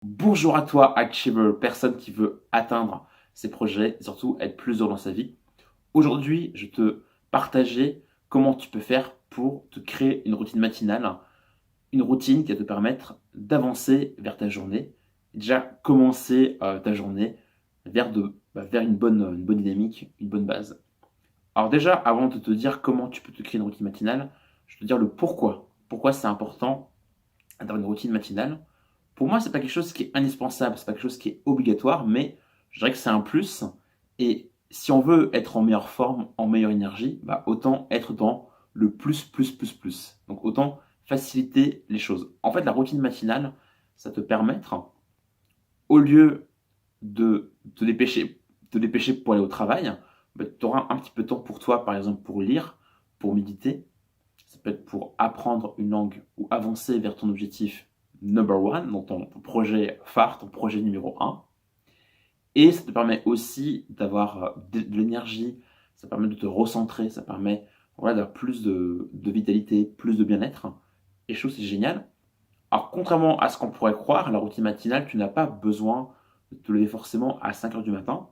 Bonjour à toi, Achiever, personne qui veut atteindre ses projets et surtout être plus heureux dans sa vie. Aujourd'hui, je te partager comment tu peux faire pour te créer une routine matinale, une routine qui va te permettre d'avancer vers ta journée, déjà commencer ta journée vers une bonne dynamique, une bonne base. Alors déjà, avant de te dire comment tu peux te créer une routine matinale, je vais te dire le pourquoi. Pourquoi c'est important d'avoir une routine matinale. Pour moi, c'est pas quelque chose qui est indispensable, c'est pas quelque chose qui est obligatoire, mais je dirais que c'est un plus. Et si on veut être en meilleure forme, en meilleure énergie, bah autant être dans le plus, plus, plus, plus. Donc autant faciliter les choses. En fait, la routine matinale, ça te permettre, au lieu de te dépêcher pour aller au travail, bah, tu auras un petit peu de temps pour toi, par exemple pour lire, pour méditer, ça peut être pour apprendre une langue ou avancer vers ton objectif number one, donc ton projet phare, ton projet numéro un. Et ça te permet aussi d'avoir de l'énergie, ça permet de te recentrer, ça permet voilà, d'avoir plus de vitalité, plus de bien-être. Et je trouve que c'est génial. Alors, contrairement à ce qu'on pourrait croire, la routine matinale, tu n'as pas besoin de te lever forcément à 5 heures du matin.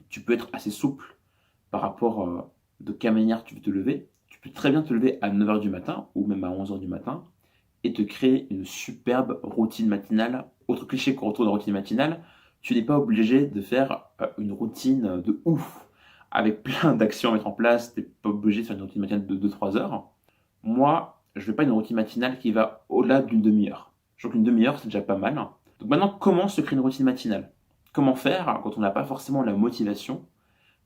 Tu peux être assez souple par rapport de quelle manière tu veux te lever. Tu peux très bien te lever à 9 heures du matin ou même à 11 heures du matin et te créer une superbe routine matinale. Autre cliché qu'on retrouve dans la routine matinale, tu n'es pas obligé de faire une routine de ouf avec plein d'actions à mettre en place. Tu n'es pas obligé de faire une routine matinale de 2-3 heures. Moi, je ne veux pas une routine matinale qui va au-delà d'une demi-heure. Je trouve qu'une demi-heure, c'est déjà pas mal. Donc maintenant, comment se créer une routine matinale? Comment faire quand on n'a pas forcément la motivation?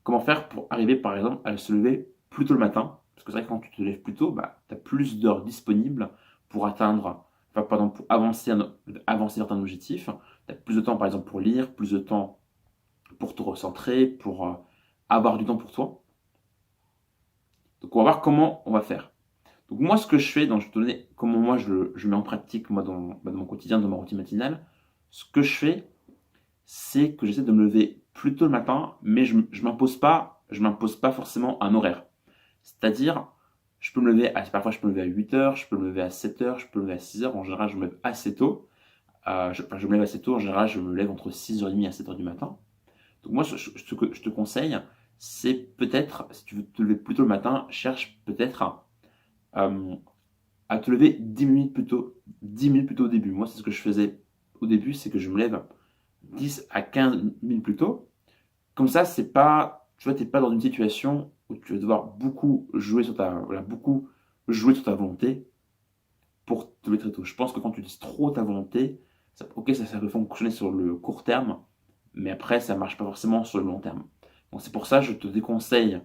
Comment faire pour arriver, par exemple, à se lever plus tôt le matin? Parce que c'est vrai que quand tu te lèves plus tôt, bah, tu as plus d'heures disponibles pour atteindre, enfin, pardon, pour avancer vers ton objectif. Tu as plus de temps, par exemple, pour lire, plus de temps pour te recentrer, pour avoir du temps pour toi. Donc, on va voir comment on va faire. Donc, moi, ce que je fais, donc je vais te donner comment moi je mets en pratique, moi, dans mon quotidien, dans ma routine matinale. Ce que je fais, c'est que j'essaie de me lever plus tôt le matin, mais je m'impose pas forcément un horaire. C'est-à-dire, parfois je peux me lever à 8 heures, je peux me lever à 7 heures, je peux me lever à 6 heures. En général, je me lève assez tôt. Je me lève assez tôt. En général, je me lève entre 6h30 et 7 heures du matin. Donc moi, ce que je te conseille, c'est peut-être, si tu veux te lever plus tôt le matin, cherche peut-être euh, à te lever 10 minutes plus tôt, 10 minutes plus tôt au début. Moi, c'est ce que je faisais au début, c'est que je me lève 10 à 15 minutes plus tôt. Comme ça, c'est pas, tu vois, t'es pas dans une situation où tu vas devoir beaucoup jouer sur ta volonté pour te lever très tôt. Je pense que quand tu utilises trop ta volonté, ok, ça peut fonctionner sur le court terme, mais après, ça marche pas forcément sur le long terme. Donc c'est pour ça, je te déconseille,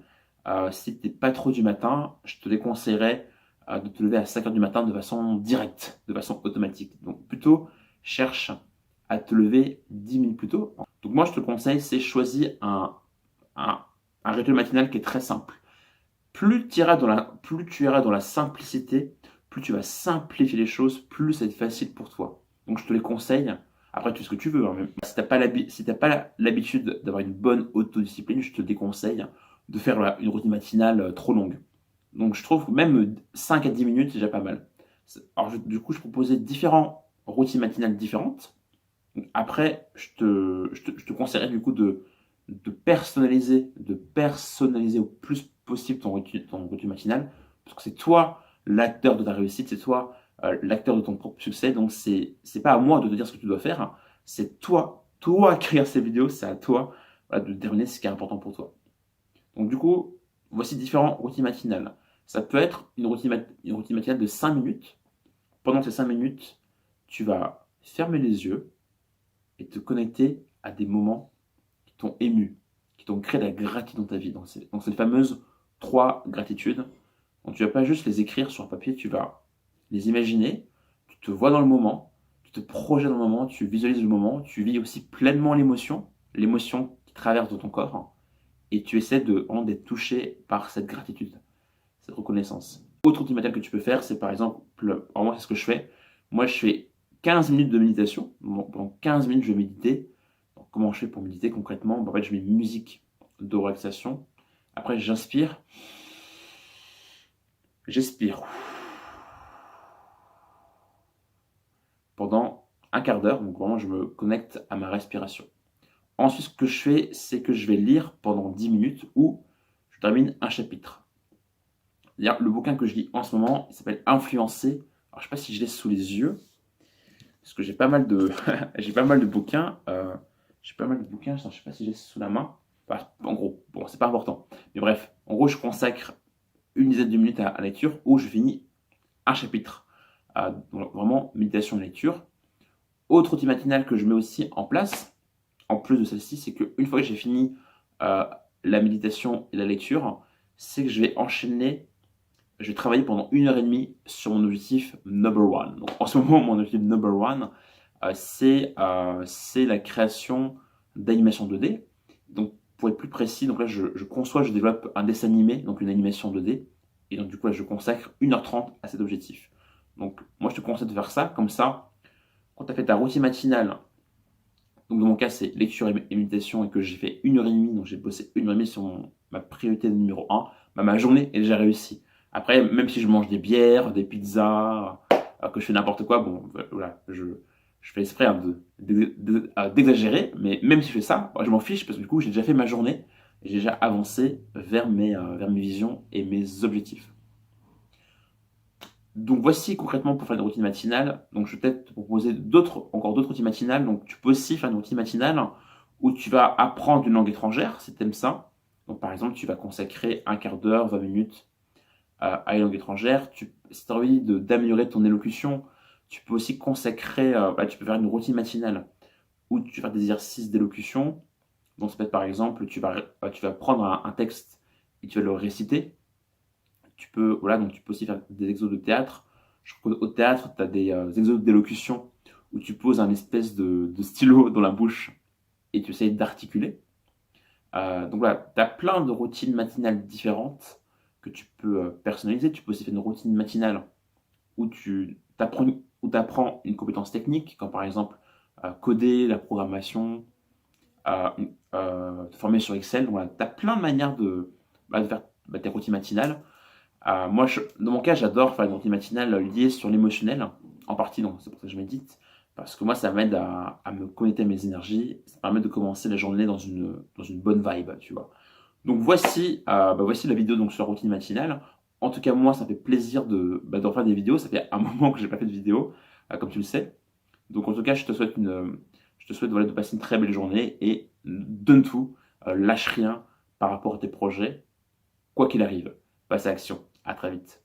si t'es pas trop du matin, je te déconseillerais de te lever à 5 heures du matin de façon directe, de façon automatique. Donc plutôt, cherche à te lever 10 minutes plus tôt. Donc moi, je te conseille, c'est choisir un, un rituel matinal qui est très simple. Plus tu iras dans la simplicité, plus tu vas simplifier les choses, plus ça va être facile pour toi. Donc je te les conseille. Après, tu fais ce que tu veux, hein, mais si t'as pas l'habitude d'avoir une bonne autodiscipline, je te déconseille de faire une routine matinale trop longue. Donc je trouve que même 5 à 10 minutes, c'est déjà pas mal. Alors du coup, je proposais différentes routines matinales différentes. Après, je te conseillerais du coup de personnaliser au plus possible ton routine matinale, parce que c'est toi l'acteur de ta réussite, c'est toi l'acteur de ton propre succès, donc c'est pas à moi de te dire ce que tu dois faire, hein. C'est toi qui regardes ces vidéos, c'est à toi voilà, de déterminer ce qui est important pour toi. Donc du coup, voici différentes routines matinales. Ça peut être une routine matinale de 5 minutes. Pendant ces 5 minutes, tu vas fermer les yeux, et te connecter à des moments qui t'ont ému, qui t'ont créé de la gratitude dans ta vie. Donc ces fameuses 3 gratitudes. Donc tu vas pas juste les écrire sur un papier, tu vas les imaginer, tu te vois dans le moment, tu te projettes dans le moment, tu visualises le moment, tu vis aussi pleinement l'émotion qui traverse dans ton corps, et tu essaies d'être touché par cette gratitude, cette reconnaissance. Autre outil matériel que tu peux faire, c'est par exemple, alors moi c'est ce que je fais, moi je fais 15 minutes de méditation. Bon, pendant 15 minutes je vais méditer. Donc, comment je fais pour méditer concrètement? En fait, je mets une musique de relaxation. Après j'inspire, j'expire pendant un quart d'heure, donc vraiment je me connecte à ma respiration. Ensuite, ce que je fais, c'est que je vais lire pendant 10 minutes ou je termine un chapitre. D'ailleurs, le bouquin que je lis en ce moment, il s'appelle Influencer. Alors, je ne sais pas si je l'ai sous les yeux, parce que j'ai pas mal de, j'ai pas mal de bouquins. J'ai pas mal de bouquins, je ne sais pas si j'ai sous la main. Enfin, en gros, bon, c'est pas important. Mais bref, en gros, je consacre une dizaine de minutes à la lecture où je finis un chapitre. Donc vraiment, méditation et lecture. Autre outil matinal que je mets aussi en place, en plus de celle-ci, c'est qu'une fois que j'ai fini euh, la méditation et la lecture, c'est que je vais enchaîner, je vais travailler pendant 1 heure et demie sur mon objectif number one. Donc en ce moment, mon objectif number one, c'est la création d'animation 2D. Donc pour être plus précis, donc là je conçois, je développe un dessin animé, donc une animation 2D. Et donc du coup là, je consacre 1h30 à cet objectif. Donc moi je te conseille de faire ça, comme ça, quand tu as fait ta routine matinale, donc dans mon cas c'est lecture et méditation et que j'ai fait 1 heure et demie, donc j'ai bossé 1 heure et demie sur ma priorité numéro un, bah, ma journée est déjà réussie. Après, même si je mange des bières, des pizzas, que je fais n'importe quoi, bon, voilà, je fais exprès hein, d'exagérer, mais même si je fais ça, je m'en fiche parce que du coup j'ai déjà fait ma journée, et j'ai déjà avancé vers mes visions et mes objectifs. Donc voici concrètement pour faire une routine matinale. Donc je vais peut-être te proposer encore d'autres routines matinales. Donc tu peux aussi faire une routine matinale où tu vas apprendre une langue étrangère si tu aimes ça. Donc par exemple, tu vas consacrer un quart d'heure, 20 minutes à une langue étrangère. Si tu as envie d'améliorer ton élocution, tu peux aussi consacrer, tu peux faire une routine matinale où tu vas faire des exercices d'élocution. Donc ça peut être par exemple, tu vas prendre un texte et tu vas le réciter. Donc tu peux aussi faire des exos de théâtre. Je crois qu'au théâtre, tu as des exos d'élocution où tu poses un espèce de stylo dans la bouche et tu essayes d'articuler. Donc voilà, tu as plein de routines matinales différentes que tu peux personnaliser. Tu peux aussi faire une routine matinale où tu apprends une compétence technique, comme par exemple coder, la programmation, te former sur Excel. Donc voilà, tu as plein de manières de faire tes routines matinales. Moi, dans mon cas, j'adore faire une routine matinale liée sur l'émotionnel, en partie, donc c'est pour ça que je médite, parce que moi, ça m'aide à me connecter à mes énergies, ça permet de commencer la journée dans une bonne vibe, tu vois. Donc voici la vidéo donc, sur la routine matinale. En tout cas, moi, ça fait plaisir de refaire des vidéos, ça fait un moment que j'ai pas fait de vidéo, comme tu le sais. Donc en tout cas, je te souhaite voilà, de passer une très belle journée et donne tout, lâche rien par rapport à tes projets, quoi qu'il arrive. Passe à l'action. À très vite.